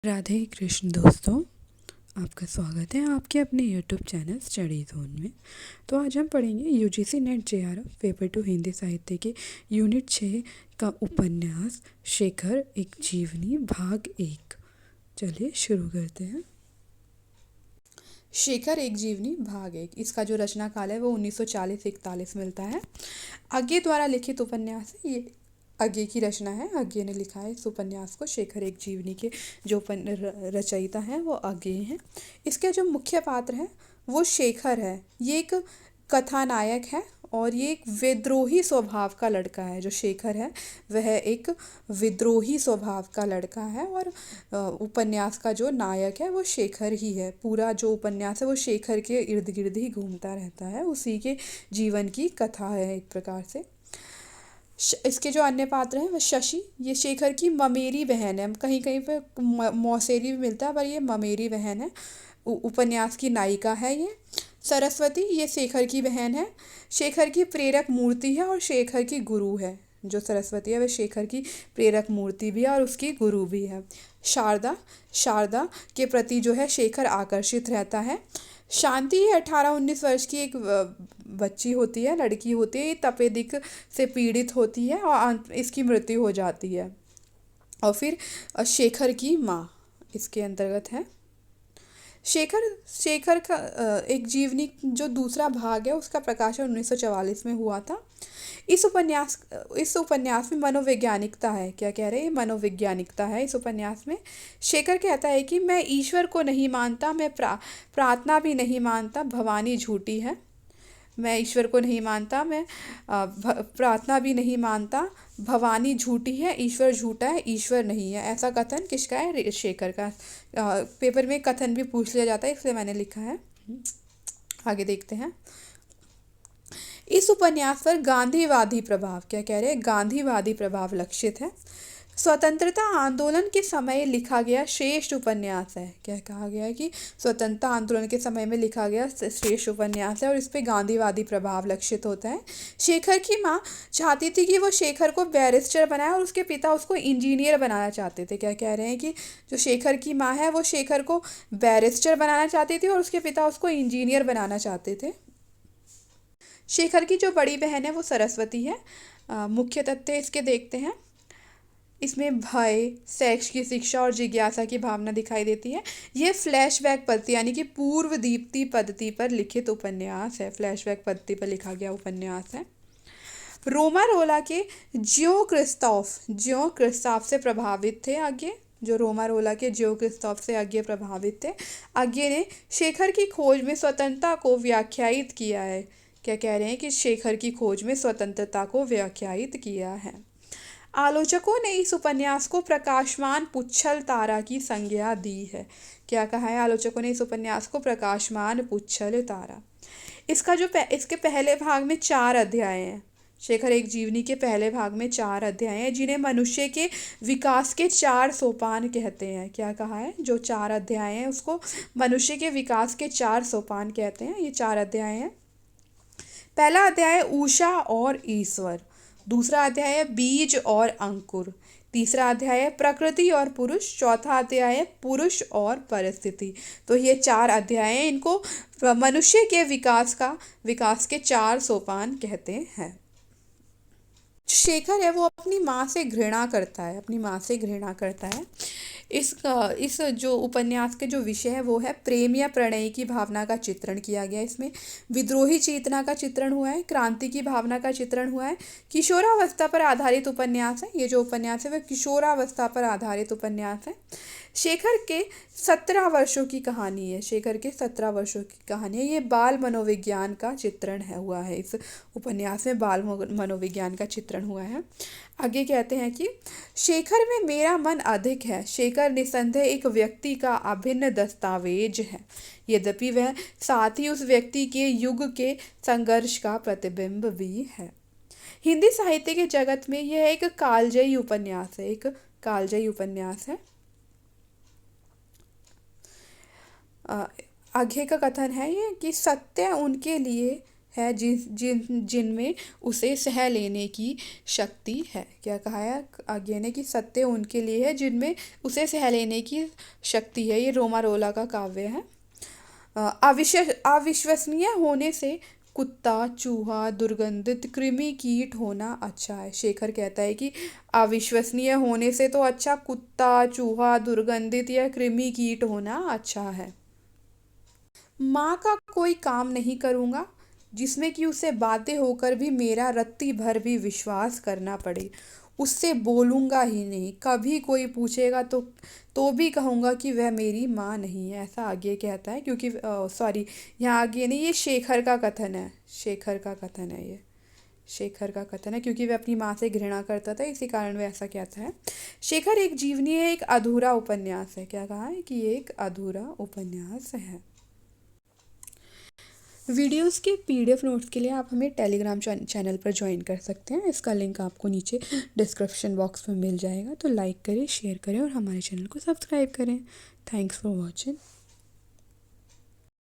राधे कृष्ण दोस्तों, आपका स्वागत है आपके अपने यूट्यूब चैनल स्टडी जोन में। तो आज हम पढ़ेंगे UGC net JRF paper 2 Hindi साहित्य के यूनिट 6 का उपन्यास शेखर एक जीवनी भाग 1। चलिए शुरू करते हैं। शेखर एक जीवनी भाग 1, इसका जो रचना काल है वो 1940-41 मिलता है। आगे द्वारा लिखित उपन्यास है ये। आगे की रचना है, आगे ने लिखा है इस उपन्यास को। शेखर एक जीवनी के जो रचयिता हैं वो आगे हैं। इसके जो मुख्य पात्र हैं वो शेखर है। ये एक कथानायक है और ये एक विद्रोही स्वभाव का लड़का है। जो शेखर है वह एक विद्रोही स्वभाव का लड़का है और उपन्यास का जो नायक है वो शेखर ही है। पूरा जो उपन्यास है वो शेखर के इर्द गिर्द ही घूमता रहता है, उसी के जीवन की कथा है एक प्रकार से। इसके जो अन्य पात्र हैं वह शशि, ये शेखर की ममेरी बहन है। कहीं कहीं पे मौसेरी भी मिलता है पर ये ममेरी बहन है। उपन्यास की नायिका है ये। सरस्वती, ये शेखर की बहन है। शेखर की प्रेरक मूर्ति है और शेखर की गुरु है। जो सरस्वती है वह शेखर की प्रेरक मूर्ति भी है और उसकी गुरु भी है। शारदा, शारदा के प्रति जो है शेखर आकर्षित रहता है। शांति 18-19 वर्ष की एक बच्ची होती है, लड़की होती है। ये तपेदिक से पीड़ित होती है और इसकी मृत्यु हो जाती है। और फिर शेखर की माँ इसके अंतर्गत है। शेखर शेखर का एक जीवनी जो दूसरा भाग है उसका प्रकाशन 1944 में हुआ था। इस उपन्यास में मनोवैज्ञानिकता है। क्या कह रहे हैं? मनोवैज्ञानिकता है इस उपन्यास में। शेखर कहता है कि मैं ईश्वर को नहीं मानता, मैं प्रार्थना भी नहीं मानता, भवानी झूठी है। मैं ईश्वर को नहीं मानता, मैं प्रार्थना भी नहीं मानता, भवानी झूठी है, ईश्वर झूठा है, ईश्वर नहीं है। ऐसा कथन किसका है? शेखर का। पेपर में कथन भी पूछ लिया जाता है, इसलिए मैंने लिखा है। आगे देखते हैं। इस उपन्यास पर गांधीवादी प्रभाव, क्या कह रहे हैं? गांधीवादी प्रभाव लक्षित है। स्वतंत्रता आंदोलन के समय लिखा गया श्रेष्ठ उपन्यास है। क्या कहा गया है कि स्वतंत्रता आंदोलन के समय में लिखा गया श्रेष्ठ उपन्यास है और इस पे गांधीवादी प्रभाव लक्षित होता है। शेखर की माँ चाहती थी कि वो शेखर को बैरिस्टर बनाए और उसके पिता उसको इंजीनियर बनाना चाहते थे। क्या कह रहे हैं कि जो शेखर की माँ है वो शेखर को बैरिस्टर बनाना चाहती थी और उसके पिता उसको इंजीनियर बनाना चाहते थे। शेखर की जो बड़ी बहन है वो सरस्वती है। मुख्य तथ्य इसके देखते हैं। इसमें भय, सेक्स की शिक्षा और जिज्ञासा की भावना दिखाई देती है। ये फ्लैशबैक पद्धति यानी कि पूर्व दीप्ति पद्धति पर लिखित उपन्यास है। फ्लैशबैक पद्धति पर लिखा गया उपन्यास है। रोमारोला के ज्यो क्रिस्ताफ से प्रभावित थे आगे। जो रोमारोला के ज्यो क्रिस्ताफ से आगे प्रभावित थे। आगे ने शेखर की खोज में स्वतंत्रता को व्याख्यायित किया है। क्या कह रहे हैं कि शेखर की खोज में स्वतंत्रता को व्याख्यायित किया है। आलोचकों ने इस उपन्यास को प्रकाशमान पुच्छल तारा की संज्ञा दी है। क्या कहा है आलोचकों ने इस उपन्यास को? प्रकाशमान पुच्छल तारा। इसके पहले भाग में 4 अध्याय हैं। शेखर एक जीवनी के पहले भाग में 4 अध्याय हैं जिन्हें मनुष्य के विकास के 4 सोपान कहते हैं। क्या कहा है? जो 4 अध्याय हैं उसको मनुष्य के विकास के 4 सोपान कहते हैं। ये 4 अध्याय हैं। पहला अध्याय उषा और ईश्वर। दूसरा अध्याय है बीज और अंकुर। तीसरा अध्याय है प्रकृति और पुरुष। चौथा अध्याय है पुरुष और परिस्थिति। तो ये 4 अध्याय हैं। इनको मनुष्य के विकास के 4 सोपान कहते हैं। शेखर है वो अपनी माँ से घृणा करता है, अपनी माँ से घृणा करता है। इस जो उपन्यास के जो विषय है वो है प्रेम या प्रणय की भावना का चित्रण किया गया। इसमें विद्रोही चेतना का चित्रण हुआ है, क्रांति की भावना का चित्रण हुआ है। किशोरावस्था पर आधारित उपन्यास है। ये जो उपन्यास है वह किशोरावस्था पर आधारित उपन्यास है। शेखर के 17 वर्षों की कहानी है। शेखर के 17 वर्षों की कहानी है। ये बाल मनोविज्ञान का चित्रण हुआ है। इस उपन्यास में बाल मनोविज्ञान का चित्रण हुआ है। आगे कहते हैं कि शेखर में मेरा मन अधिक है। शेखर निसंदेह एक व्यक्ति का अभिन्न दस्तावेज है, यद्यपि वह साथ ही उस व्यक्ति के युग के संघर्ष का प्रतिबिंब भी है। हिंदी साहित्य के जगत में यह एक कालजयी उपन्यास है। एक कालजयी उपन्यास है। आगे का कथन है ये कि सत्य उनके लिए है जिनमें उसे सह लेने की शक्ति है। क्या कहा है आगे ने कि सत्य उनके लिए है जिनमें उसे सह लेने की शक्ति है। ये रोमारोला का काव्य है। अविश्वसनीय होने से कुत्ता, चूहा, दुर्गंधित कृमि, कीट होना अच्छा है। शेखर कहता है कि अविश्वसनीय होने से तो अच्छा कुत्ता, चूहा, दुर्गंधित या कृमि, कीट होना अच्छा है। माँ का कोई काम नहीं करूँगा जिसमें कि उसे बातें होकर भी मेरा रत्ती भर भी विश्वास करना पड़े। उससे बोलूँगा ही नहीं, कभी कोई पूछेगा तो भी कहूँगा कि वह मेरी माँ नहीं है। ऐसा आगे कहता है क्योंकि सॉरी, यहाँ आगे नहीं, ये शेखर का कथन है। शेखर का कथन है ये। शेखर का कथन है क्योंकि वह अपनी माँ से घृणा करता था, इसी कारण वह ऐसा कहता है। शेखर एक जीवनी है, एक अधूरा उपन्यास है। क्या कहा है कि ये एक अधूरा उपन्यास है। वीडियोस के पीडीएफ नोट्स के लिए आप हमें टेलीग्राम चैनल पर ज्वाइन कर सकते हैं। इसका लिंक आपको नीचे डिस्क्रिप्शन बॉक्स में मिल जाएगा। तो लाइक करें, शेयर करें और हमारे चैनल को सब्सक्राइब करें। Thanks for watching.